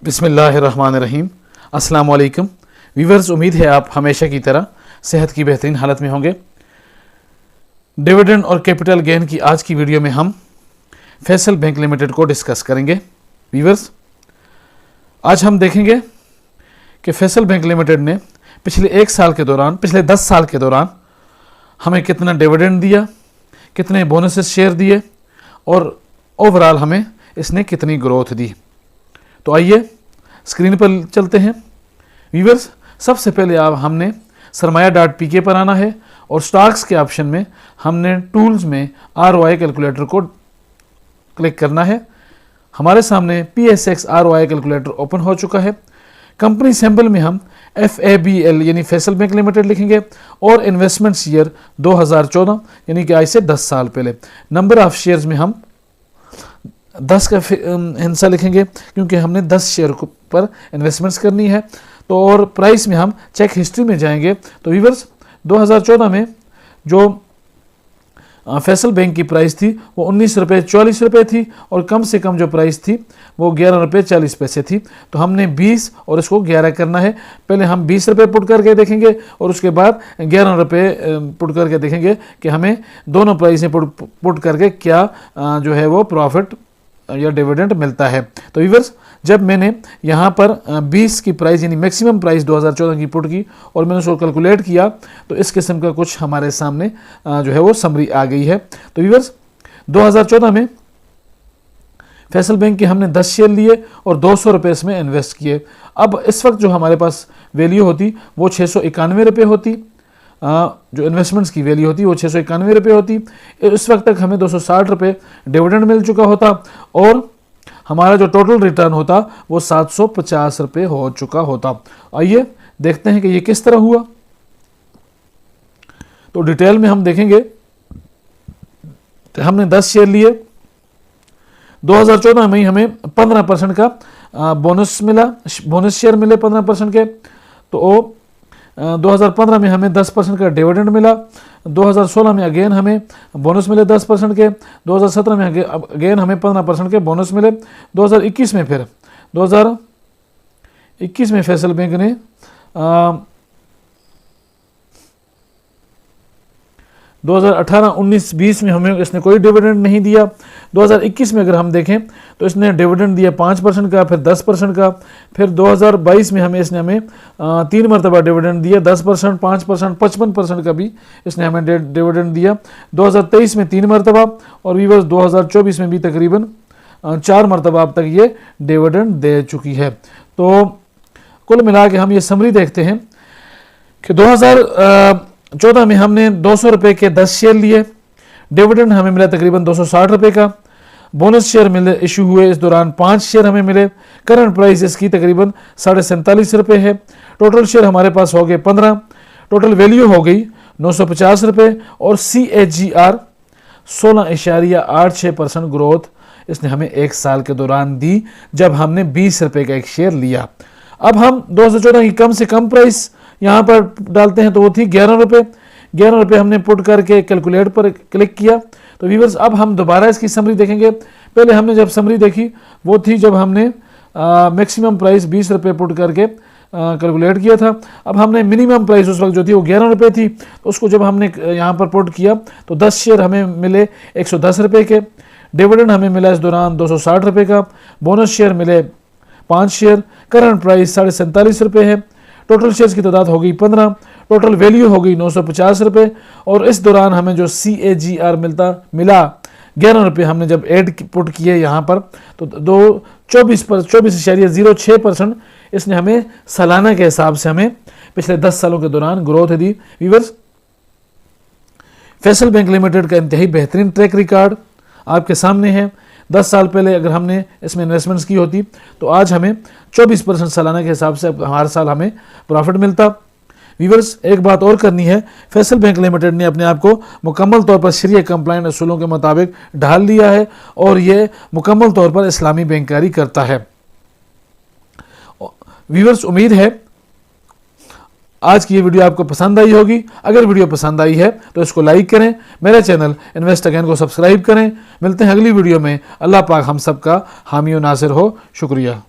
बिस्मिल्लाहिर्रहमानिर्रहीम। अस्सलाम वालेकुम व्यूअर्स, उम्मीद है आप हमेशा की तरह सेहत की बेहतरीन हालत में होंगे। डिविडेंड और कैपिटल गेन की आज की वीडियो में हम फैसल बैंक लिमिटेड को डिस्कस करेंगे। व्यूअर्स, आज हम देखेंगे कि फैसल बैंक लिमिटेड ने पिछले 10 साल के दौरान हमें कितना डिविडेंड दिया, कितने बोनसेस शेयर दिए और ओवरऑल हमें इसने कितनी ग्रोथ दी। तो आइए स्क्रीन पर चलते हैं। व्यूअर्स, सबसे पहले हमने सरमाया.pk पर आना है और स्टॉक्स के ऑप्शन में हमने टूल्स में ROI कैलकुलेटर को क्लिक करना है। हमारे सामने PSX ROI कैलकुलेटर ओपन हो चुका है। कंपनी सिंबल में हम FABL यानी फैसल बैंक लिमिटेड लिखेंगे और इन्वेस्टमेंट्स ईयर 2014 यानी कि आज से 10 साल पहले। नंबर ऑफ शेयर्स में हम 10 का हिस्सा लिखेंगे क्योंकि हमने 10 शेयर पर इन्वेस्टमेंट्स करनी है। तो और प्राइस में हम चेक हिस्ट्री में जाएंगे। तो व्यूअर्स, 2014 में जो फैसल बैंक की प्राइस थी वो 19 रुपये 44 रुपये थी और कम से कम जो प्राइस थी वो 11 रुपये 40 पैसे थी। तो हमने 20 और इसको 11 करना है। पहले हम 20 रुपये पुट करके देखेंगे और उसके बाद 11 रुपये पुट करके देखेंगे कि हमें दोनों प्राइसें पुट करके क्या जो है वो प्रॉफिट या डिविडेंड मिलता है। तो व्यूअर्स, जब मैंने यहाँ पर 20 की प्राइस यानी मैक्सिमम प्राइस 2014 की पुट की और मैंने उसको कैलकुलेट किया तो इस किस्म का कुछ हमारे सामने जो है वो समरी आ गई है। तो व्यूअर्स, 2014 में फैसल बैंक के हमने 10 शेयर लिए और 200 रुपये इसमें इन्वेस्ट किए। अब इस वक्त जो हमारे पास वैल्यू होती वो 691 रुपये होती। जो इन्वेस्टमेंट्स की वैल्यू होती वो 691 रुपये होती। इस वक्त तक हमें 260 रुपये डिविडेंड मिल चुका होता और हमारा जो टोटल रिटर्न होता वो 750 रुपये हो चुका होता। आइए देखते हैं कि ये किस तरह हुआ। तो डिटेल में हम देखेंगे। तो हमने 10 शेयर लिए। 2014 में ही हमें 15% का बोनस मिला, बोनस शेयर मिले 15% के। तो 2015 में हमें 10% का डिविडेंड मिला। 2016 में अगेन हमें बोनस मिले 10% के। 2017 में अगेन हमें 15% के बोनस मिले। 2021 में फिर 2021 में फैसल बैंक ने 2018, 19, 20 में हमें इसने कोई डिविडेंड नहीं दिया। 2021 में अगर हम देखें तो इसने डिविडेंड दिया 5% का, फिर 10% का। फिर 2022 में इसने हमें 3 मरतबा डिविडेंड दिया, 10%, 5%, 55% का भी इसने हमें डिविडेंड दिया। 2023 में 3 मरतबा और व्यूअर्स 2024 में भी तकरीबन 4 मरतबा अब तक ये डिविडेंड दे चुकी है। तो कुल मिला के हम ये समरी देखते हैं कि 2014 में हमने 200 रुपये के 10 शेयर लिए। डिविडेंड हमें मिला तकरीबन 260 रुपये का। बोनस शेयर मिले इशू हुए इस दौरान 5 शेयर हमें मिले। करंट प्राइस इसकी तकरीबन 47.5 रुपये है। टोटल शेयर हमारे पास हो गए 15। टोटल वैल्यू हो गई 950 रुपये और CAGR 16.86% ग्रोथ इसने हमें 1 साल के दौरान दी जब हमने 20 रुपये का एक शेयर लिया। अब हम 2014 की कम से कम प्राइस यहाँ पर डालते हैं तो वो थी 11 रुपये। 11 रुपये हमने पुट करके कैलकुलेट पर क्लिक किया। तो व्यूअर्स, अब हम दोबारा इसकी समरी देखेंगे। पहले हमने जब समरी देखी वो थी जब हमने मैक्सिमम प्राइस 20 रुपये पुट करके कैलकुलेट किया था। अब हमने मिनिमम प्राइस उस वक्त जो थी वो 11 रुपये थी। तो उसको जब हमने यहाँ पर पुट किया तो 10 शेयर हमें मिले 110 रुपये के। डिविडेंड हमें मिला इस दौरान 260 रुपये का। बोनस शेयर मिले 5 शेयर। करंट प्राइस 47.5 रुपये है। टोटल शेयर्स की तादाद हो गई 15। टोटल वैल्यू हो गई 950 रुपये और इस दौरान हमें जो CAGR मिला 11 रुपये हमने जब ऐड पुट किए यहाँ पर तो 24.06% इसने हमें सालाना के हिसाब से हमें पिछले 10 सालों के दौरान ग्रोथ दी। व्यूअर्स, फैसल बैंक लिमिटेड का इंतहाई बेहतरीन ट्रैक रिकॉर्ड आपके सामने है। 10 साल पहले अगर हमने इसमें इन्वेस्टमेंट्स की होती तो आज हमें 24% सालाना के हिसाब से हर साल हमें प्रॉफिट मिलता। व्यूअर्स, एक बात और करनी है, फैसल बैंक लिमिटेड ने अपने आप को मुकम्मल तौर पर शरिया कंप्लायंट असूलों के मुताबिक ढाल लिया है और ये मुकम्मल तौर पर इस्लामी बैंककारी करता है। व्यूअर्स, उम्मीद है आज की ये वीडियो आपको पसंद आई होगी। अगर वीडियो पसंद आई है तो इसको लाइक करें, मेरे चैनल इन्वेस्ट अगेन को सब्सक्राइब करें। मिलते हैं अगली वीडियो में। अल्लाह पाक हम सब का हामी और नासिर हो। शुक्रिया।